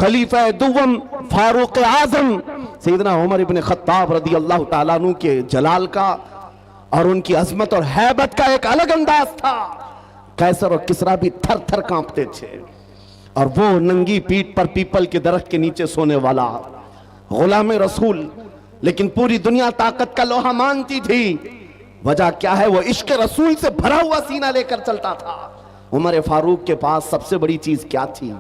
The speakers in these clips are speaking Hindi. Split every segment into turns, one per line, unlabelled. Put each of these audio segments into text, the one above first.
खलीफा दुव्वम फारूक आजम सैयदना उमर इब्न खत्ताब रदी अल्लाह ताला अन्हु के जलाल का और उनकी अजमत और हैबत का एक अलग अंदाज था। कैसर और किसरा भी थर थर कांपते थे। और वो नंगी पीठ पर पीपल के दरख्त के नीचे सोने वाला गुलाम रसूल, लेकिन पूरी दुनिया ताकत का लोहा मानती थी। वजह क्या है? वो इश्क रसूल से भरा हुआ सीना लेकर चलता था। उमर फारूक के पास सबसे बड़ी चीज क्या थी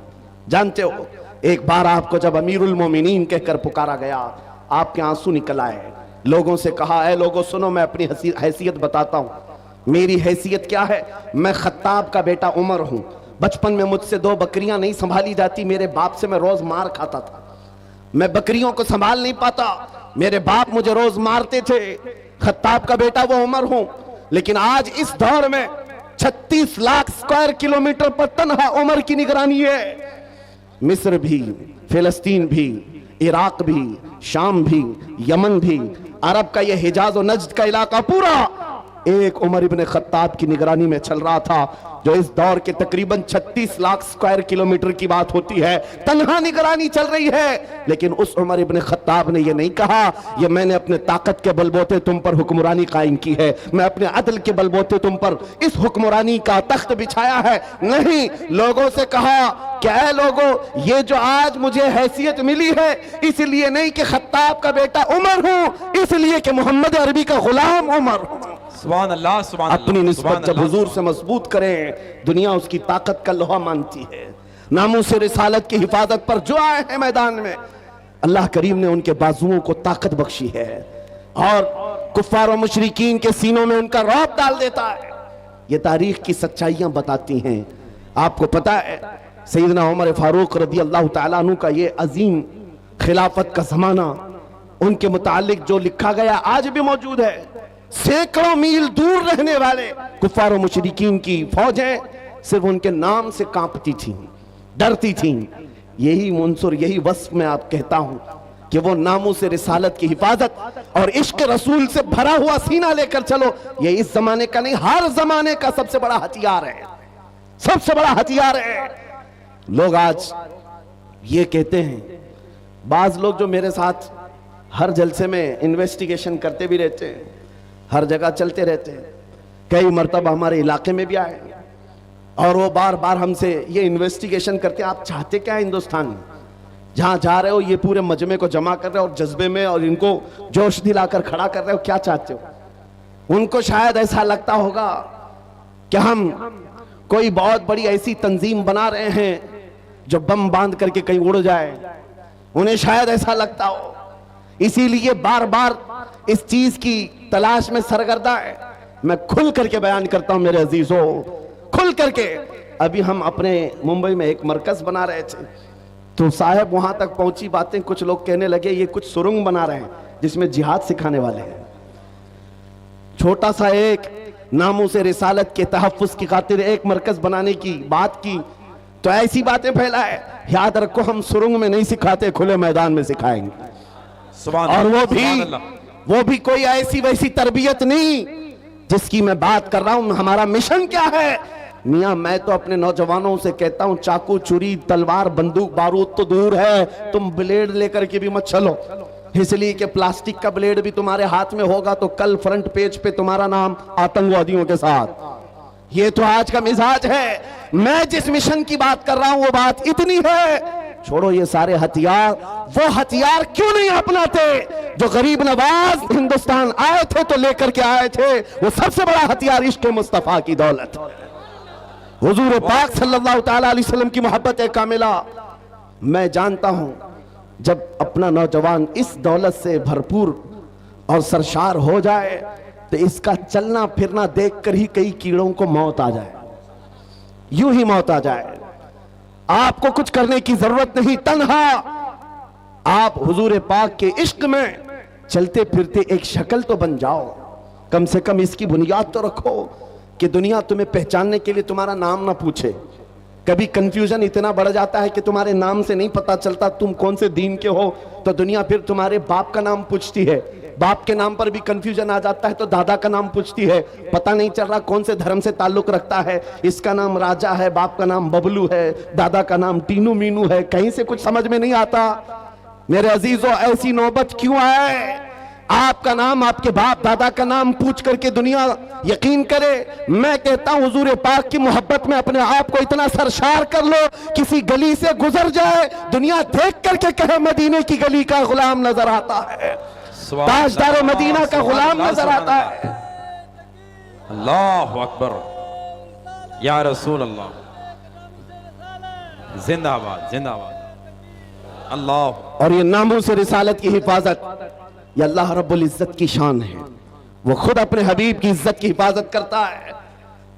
जानते हो? एक बार आपको जब अमीरुल मोमिनीन कहकर पुकारा गया, आपके आंसू निकल आए। लोगों से कहा, ऐ लोगों सुनो, मैं अपनी हैसियत बताता हूं। मेरी हैसियत क्या है? मैं खत्ताब का बेटा उमर हूं। बचपन में मुझसे 2 बकरियां नहीं संभाली जाती, मेरे बाप से मैं रोज मार खाता था। मैं बकरियों को संभाल नहीं पाता, मेरे बाप मुझे रोज मारते थे। खत्ताब का बेटा वो उमर हूं। लेकिन आज इस दौर में 36 लाख स्क्वायर किलोमीटर पर तन्हा उमर की निगरानी है। मिस्र भी, फिलिस्तीन भी, इराक भी, शाम भी, यमन भी, अरब का यह हिजाज और नज्द का इलाका पूरा एक उमर इब्न खत्ताब की निगरानी में चल रहा था। जो इस दौर के तकरीबन 36 लाख स्क्वायर किलोमीटर की बात होती है, तन्हा निगरानी चल रही है। लेकिन उस उमर इब्न खत्ताब ने यह नहीं कहा, ये मैंने अपने ताकत के बलबोते तुम पर हुक्मरानी कायम की है, मैं अपने अदल के बलबोते तुम पर इस हुक्मरानी का तख्त बिछाया है। नहीं, लोगों से कहा, क्या लोगों, ये जो आज मुझे हैसियत मिली है इसलिए नहीं कि खत्ताब का बेटा उमर हूं, इसलिए कि मोहम्मद अरबी का गुलाम उमर हूं।
सुभान अल्लाह, सुभान अल्लाह।
अपनी निस्बत जब हुजूर से मजबूत करें, दुनिया उसकी ताकत का लोहा मानती है। नामूस रिसालत की हिफाजत पर जो आए हैं मैदान में, अल्लाह करीम ने उनके बाजुओं को ताकत बख्शी है और कुफ्फार और मुशरिकीन के सीनों में उनका रौब डाल देता है। ये तारीख की सच्चाइयां बताती हैं। आपको पता है सैयदना उमर फारूक रदी अल्लाह ताला अन्हु का ये अजीम खिलाफत का जमाना, उनके मुतालिक जो लिखा गया आज भी मौजूद है। सैकड़ों मील दूर रहने वाले कुफ्फार और मुशरिकीन की फौजें सिर्फ उनके नाम से कांपती थीं, डरती थीं। यही मुंसुर, यही वस्फ में आप कहता हूं कि वो नामूस रिसालत की हिफाजत और इश्क रसूल से भरा हुआ सीना लेकर चलो, ये इस जमाने का नहीं, हर जमाने का सबसे बड़ा हथियार है, सबसे बड़ा हथियार है। लोग आज ये कहते हैं, बाज लोग जो मेरे साथ हर जलसे में इन्वेस्टिगेशन करते भी रहते हैं, हर जगह चलते रहते हैं, कई मरतबा हमारे इलाके में भी आए और वो बार बार हमसे ये इन्वेस्टिगेशन करते हैं, आप चाहते क्या हिंदुस्तान में? जहां जा रहे हो ये पूरे मजमे को जमा कर रहे हो और जज्बे में और इनको जोश दिलाकर खड़ा कर रहे हो, क्या चाहते हो? उनको शायद ऐसा लगता होगा कि हम कोई बहुत बड़ी ऐसी तंजीम बना रहे हैं जो बम बांध करके कहीं उड़ जाए, उन्हें शायद ऐसा लगता हो। इसीलिए बार बार इस चीज की तलाश में सरगर्दा है। मैं खुल करके बयान करता हूं मेरे अजीजों, खुल करके। अभी हम अपने मुंबई में एक मरकज बना रहे थे, तो साहब वहां तक पहुंची बातें, कुछ लोग कहने लगे ये कुछ सुरंग बना रहे हैं जिसमें जिहाद सिखाने वाले हैं। छोटा सा एक नामों से रिसालत के तहफ्फुज की खातिर एक मरकज बनाने की बात की, तो ऐसी बातें फैलाए। याद रखो, हम सुरंग में नहीं सिखाते, खुले मैदान में सिखाएंगे। और वो भी कोई ऐसी वैसी तरबियत नहीं जिसकी मैं बात कर रहा हूं। हमारा मिशन क्या है? मियां, मैं तो अपने नौजवानों से कहता हूं, चाकू छुरी तलवार बंदूक बारूद तो दूर है, तुम ब्लेड लेकर के भी मत चलो, इसलिए कि प्लास्टिक का ब्लेड भी तुम्हारे हाथ में होगा तो कल फ्रंट पेज पे तुम्हारा नाम आतंकवादियों के साथ। ये तो आज का मिजाज है। मैं जिस मिशन की बात कर रहा हूं वो बात इतनी है, छोड़ो ये सारे हथियार, वो हथियार क्यों नहीं अपनाते जो गरीब नवाज हिंदुस्तान आए थे तो लेकर के आए थे। वो सबसे बड़ा हथियार इश्क मुस्तफा की दौलत, हुजूर पाक सल्लल्लाहु ताला अलैहि वसल्लम की मोहब्बत कामिला। मैं जानता हूं जब अपना नौजवान इस दौलत से भरपूर और सरशार हो जाए तो इसका चलना फिरना देखकर ही कई कीड़ों को मौत आ जाए, यूं ही मौत आ जाए। आपको कुछ करने की जरूरत नहीं, तन्हा आप हुजूर पाक के इश्क में चलते फिरते एक शक्ल तो बन जाओ, कम से कम इसकी बुनियाद तो रखो कि दुनिया तुम्हें पहचानने के लिए तुम्हारा नाम ना पूछे। कभी कंफ्यूजन इतना बढ़ जाता है कि तुम्हारे नाम से नहीं पता चलता तुम कौन से दीन के हो, तो दुनिया फिर तुम्हारे बाप का नाम पूछती है बाप के नाम पर भी कंफ्यूजन आ जाता है तो दादा का नाम पूछती है, पता नहीं चल रहा कौन से धर्म से ताल्लुक रखता है, इसका नाम राजा है, बाप का नाम बबलू है, दादा का नाम टीनू मीनू है, कहीं से कुछ समझ में नहीं आता। मेरे अजीजों, ऐसी नौबत क्यों आए? आपका नाम, आपके बाप दादा का नाम पूछ करके दुनिया यकीन करे। मैं कहता हूं हुजूर पाक की मोहब्बत में अपने आप को इतना सरशार कर लो, किसी गली से गुजर जाए, दुनिया देख करके कहे मदीने की गली का गुलाम नजर आता है, ताजदार मदीना का गुलाम नजर आता है।
अल्लाह अकबर, या रसूल अल्लाह, जिंदाबाद जिंदाबाद अल्लाह।
और ये नामों से रिसालत की हिफाजत ये अल्लाह रब्बुल इज्जत की शान है। वो खुद अपने हबीब की इज्जत की हिफाजत करता है।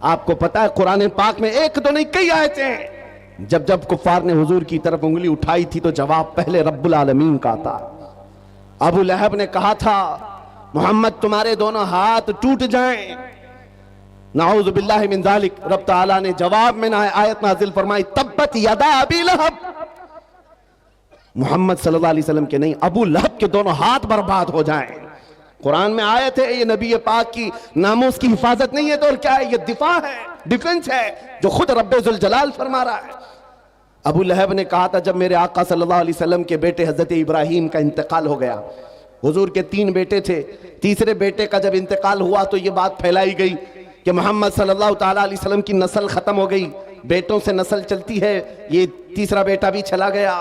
आपको पता है कुरान पाक में एक तो नहीं कई आयतें हैं, जब जब कुफार ने हुजूर की तरफ उंगली उठाई थी तो जवाब पहले रब्बुल आलमीन का था। अबू लहब ने कहा था, मोहम्मद तुम्हारे दोनों हाथ टूट जाएं, नाऊज़ु बिल्लाहि मिन ज़ालिक। रब तआला ने जवाब में आयत नाजिल फरमाई, तब्बत यदा अबी लहब। मोहम्मद सल्लल्लाहु अलैहि वसल्लम के नहीं, अबू लहब के दोनों हाथ बर्बाद हो जाएं। कुरान में आयत है, ये नबी पाक की नामोस की हिफाजत नहीं है तो और क्या है? ये दिफा है, डिफेंस है जो खुद रब्बे जुल जलाल फरमा रहा है। अबू लहब ने कहा था, जब मेरे आका सल्लल्लाहु अलैहि वसल्लम के बेटे हजरत इब्राहीम का इंतकाल हो गया, हुजूर के 3 बेटे थे, तीसरे बेटे का जब इंतकाल हुआ तो ये बात फैलाई गई कि मोहम्मद सल्लल्लाहु ताला अलैहि वसल्लम की नस्ल खत्म हो गई, बेटों से नस्ल चलती है, ये तीसरा बेटा भी चला गया।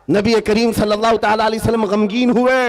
नबी करीम सल्लल्लाहु ताला अलैहि वसल्लम गमगीन हुए।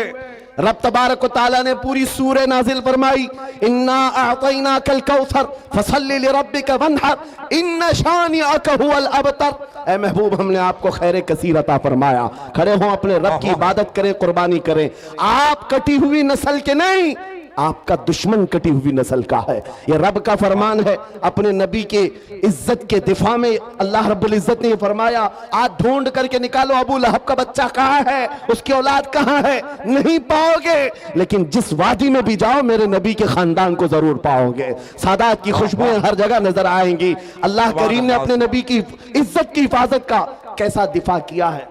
रब तबारक व तआला ने पूरी सूरह नाजिल फरमाई, इन्ना अअतैनाकल कौसर फसल्लि लिरब्बिका वन्हर इन्न शानिअका हुवल अबतर। ऐ महबूब, हमने आपको खैर कसीर अता फरमाया, खड़े हो अपने रब की इबादत करें, कुर्बानी करें। आप कटी हुई नस्ल के नहीं, आपका दुश्मन कटी हुई नस्ल का है। ये रब का फरमान है। अपने नबी के इज्जत के दिफा में अल्लाह रब्बुल इज्जत ने फरमाया, आज ढूंढ करके निकालो अबू लहब का बच्चा कहाँ है, उसकी औलाद कहाँ है, नहीं पाओगे, लेकिन जिस वादी में भी जाओ मेरे नबी के खानदान को जरूर पाओगे। सादात की खुशबुएं हर जगह नजर आएंगी। अल्लाह करीम ने अपने नबी की इज्जत की हिफाजत का कैसा दिफा किया है।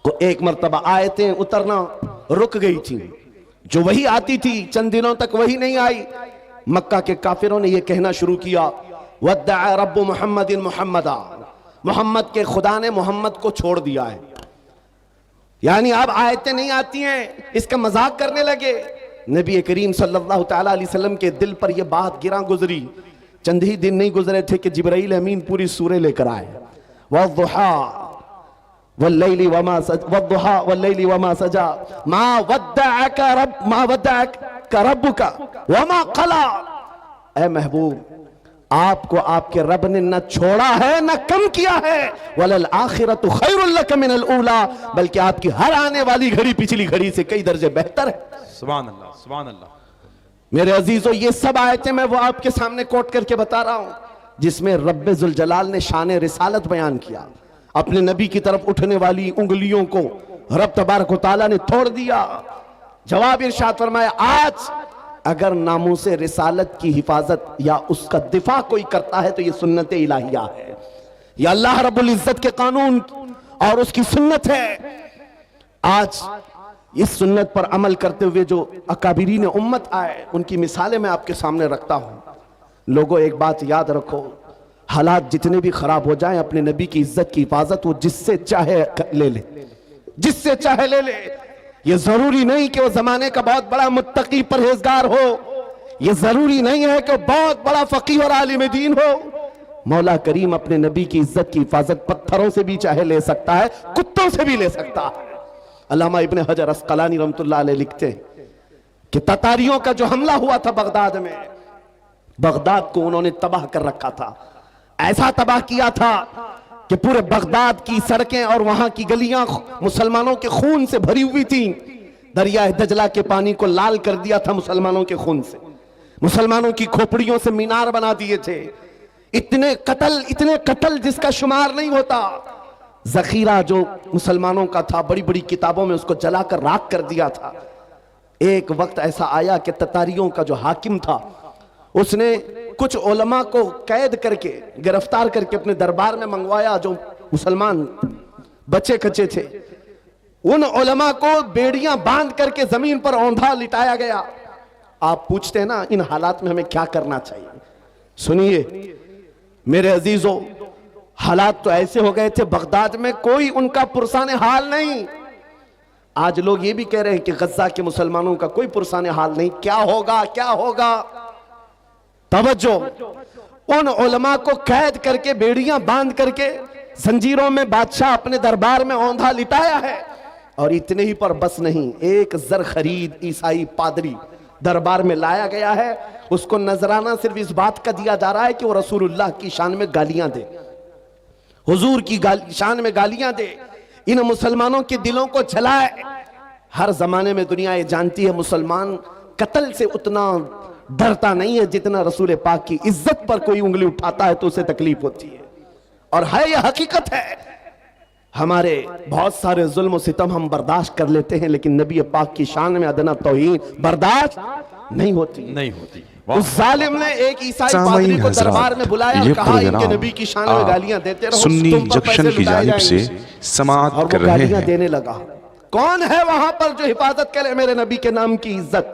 तो एक मर्तबा आयतें उतरना रुक गई थी, जो वही आती थी चंद दिनों तक वही नहीं आई। मक्का के काफिरों ने यह कहना शुरू किया, वद्दअ रब्बु मुहम्मदिन मुहम्मदा, मोहम्मद के खुदा ने मोहम्मद को छोड़ दिया है। यानी अब आयतें नहीं आती हैं, इसका मजाक करने लगे। नबी करीम सल्लल्लाहु ताला अलैहि वसल्लम के दिल पर यह बात गिरा गुजरी। चंद ही दिन नहीं गुजरे थे कि जिब्राइल अमीन पूरी सूरह लेकर आए। वद्दुहा वल्लैलि वमा वद्दुहा वल्लैलि वमा सजा मा वद्दअका रब्बुका वमा कला। ऐ महबूब, आपको आपके रब ने न छोड़ा है न कम किया है। वलल आखिरतु खैरुल लक मिनल ऊला, बल्कि आपकी हर आने वाली घड़ी पिछली घड़ी से कई दर्जे बेहतर है।
सुभान अल्लाह, सुभान अल्लाह।
मेरे अजीजों, ये सब आयतें मैं वो आपके सामने कोट करके बता रहा हूं जिसमें रब्बे जुल जलाल ने शान रिसालत बयान किया। अपने नबी की तरफ उठने वाली उंगलियों को रब तबारक व तआला ने तोड़ दिया। जवाब इरशाद फरमाया, आज अगर नामूस रिसालत की हिफाजत या उसका दिफा कोई करता है तो ये सुन्नत इलाहिया है, यह अल्लाह रब्बुल इज्जत के कानून और उसकी सुन्नत है। आज इस सुन्नत पर अमल करते हुए जो अकाबिरीन उम्मत आए, उनकी मिसालें मैं आपके सामने रखता हूं। लोगों, एक बात याद रखो, हालात जितने भी खराब हो जाएं, अपने नबी की इज्जत की हिफाजत वो जिससे चाहे ले ले, जिससे चाहे ले ले। ये जरूरी नहीं कि वो जमाने का बहुत बड़ा मुत्तकी परहेजगार हो, ये जरूरी नहीं है कि बहुत बड़ा फकीह और आलिम दीन हो। मौला करीम अपने नबी की इज्जत की हिफाजत पत्थरों से भी चाहे ले सकता है, कुत्तों से भी ले सकता है। अल्लामा इब्ने हजर अस्कलानी रहमतुल्लाह अलैह लिखते हैं कि ततारियों का जो हमला हुआ था बगदाद में, बगदाद को उन्होंने तबाह कर रखा था। ऐसा तबाह किया था कि पूरे बगदाद की सड़कें और वहां की गलियां मुसलमानों के खून से भरी हुई थी। दरिया दजला के पानी को लाल कर दिया था मुसलमानों के खून से। मुसलमानों की खोपड़ियों से मीनार बना दिए थे। इतने कत्ल जिसका शुमार नहीं होता। जखीरा जो मुसलमानों का था, बड़ी बड़ी किताबों में उसको जलाकर राख कर दिया था। एक वक्त ऐसा आया कि ततारियों का जो हाकिम था, उसने कुछ उलमा को कैद करके, गिरफ्तार करके अपने दरबार में मंगवाया, जो मुसलमान बचे कच्चे थे। उन उलमा को बेड़ियां बांध करके जमीन पर औंधा लिटाया गया। आप पूछते हैं ना इन हालात में हमें क्या करना चाहिए। सुनिए मेरे अजीजों, हालात तो ऐसे हो गए थे बगदाद में कोई उनका पुरसाने हाल नहीं। आज लोग ये भी कह रहे हैं कि गज्जा के मुसलमानों का कोई पुरसाने हाल नहीं, क्या होगा क्या होगा। तवज्जो, उन उलमा को कैद करके बेड़ियां बांध करके जंजीरों में बादशाह अपने दरबार में औंधा लिटाया है। और इतने ही पर बस नहीं, एक जर खरीद ईसाई पादरी दरबार में लाया गया है। उसको नजराना सिर्फ इस बात का दिया जा रहा है कि वो रसूलुल्लाह की शान में गालियां दे, हुजूर की शान में गालियां दे, इन मुसलमानों के दिलों को जलाए। हर जमाने में दुनिया ये जानती है मुसलमान कत्ल से उतना डरता नहीं है जितना रसूल पाक की इज्जत पर कोई उंगली उठाता है तो उसे तकलीफ होती है। और है यह हकीकत है, हमारे बहुत सारे जुल्म सितम हम बर्दाश्त कर लेते हैं, लेकिन नबी पाक की शान में अदना तौहीन बर्दाश्त नहीं होती। उस जालिम ने एक ईसाई पादरी को दरबार में बुलाया और कहा इनके नबी की शान में गालियां देते रहो,
सुन्नी
तुम पर
जंक्शन
पैसे
की
लुटाए
जानिब से
जाएंगे।
समाअत
और वो
कर रहे
गालियां
हैं।
देने लगा। कौन है वहां पर जो हिफाजत करे मेरे नबी के नाम की इज्जत?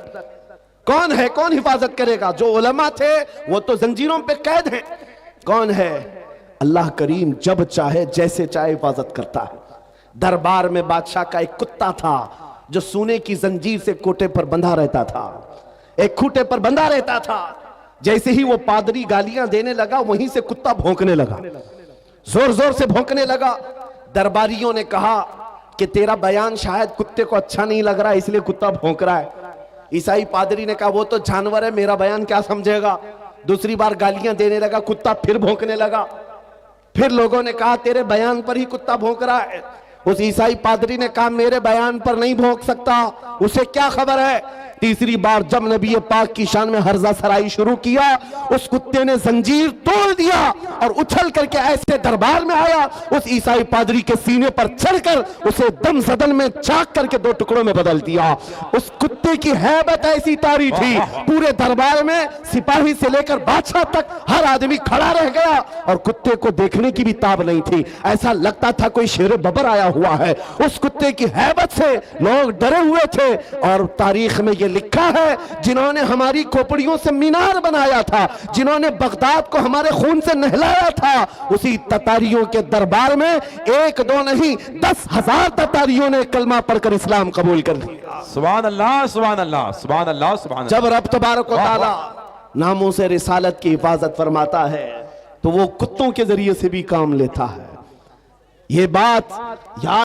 कौन है, कौन हिफाजत करेगा? जो उलमा थे वो तो जंजीरों पे कैद हैं। कौन है? अल्लाह करीम जब चाहे जैसे चाहे हिफाजत करता है। दरबार में बादशाह का एक कुत्ता था जो सोने की जंजीर से कोटे पर बंधा रहता था, एक खूटे पर बंधा रहता था। जैसे ही वो पादरी गालियां देने लगा वहीं से कुत्ता भौंकने लगा, जोर जोर से भौंकने लगा। दरबारियों ने कहा कि तेरा बयान शायद कुत्ते को अच्छा नहीं लग रहा है इसलिए कुत्ता भौंक रहा है। ईसाई पादरी ने कहा वो तो जानवर है, मेरा बयान क्या समझेगा। दूसरी बार गालियां देने लगा, कुत्ता फिर भौंकने लगा। फिर लोगों ने कहा तेरे बयान पर ही कुत्ता भौंक रहा है। उस ईसाई पादरी ने कहा मेरे बयान पर नहीं भौंक सकता, उसे क्या खबर है। तीसरी बार जब नबी पाक की शान में हर्जा सराई शुरू किया, उस कुत्ते ने जंजीर तोड़ दिया और उछल करके ऐसे दरबार में आया, उस ईसाई पादरी के सीने पर चढ़कर उसे दम सदन में चाक करके दो टुकड़ों में बदल दिया। उस कुत्ते की हैबत ऐसी तारी थी, पूरे दरबार में सिपाही से लेकर बादशाह तक हर आदमी खड़ा रह गया और कुत्ते को देखने की भी ताब नहीं थी। ऐसा लगता था कोई शेर बबर आया हुआ है। उस कुत्ते की हैबत से लोग डरे हुए थे। और तारीख में यह लिखा है, जिन्होंने हमारी खोपड़ियों से मीनार बनाया था, जिन्होंने बगदाद को हमारे खून से नहलाया था, उसी ततारियों के दरबार में एक दो नहीं 10,000 ततारियों ने कलमा पढ़कर इस्लाम कबूल कर लिया।
सुभान अल्लाह, सुभान अल्लाह, सुभान अल्लाह, सुभान अल्लाह।
जब रब तबारक व तआला नामों से रिसालत की हिफाजत फरमाता है तो वो कुत्तों के जरिए से भी काम लेता है। ये बात याद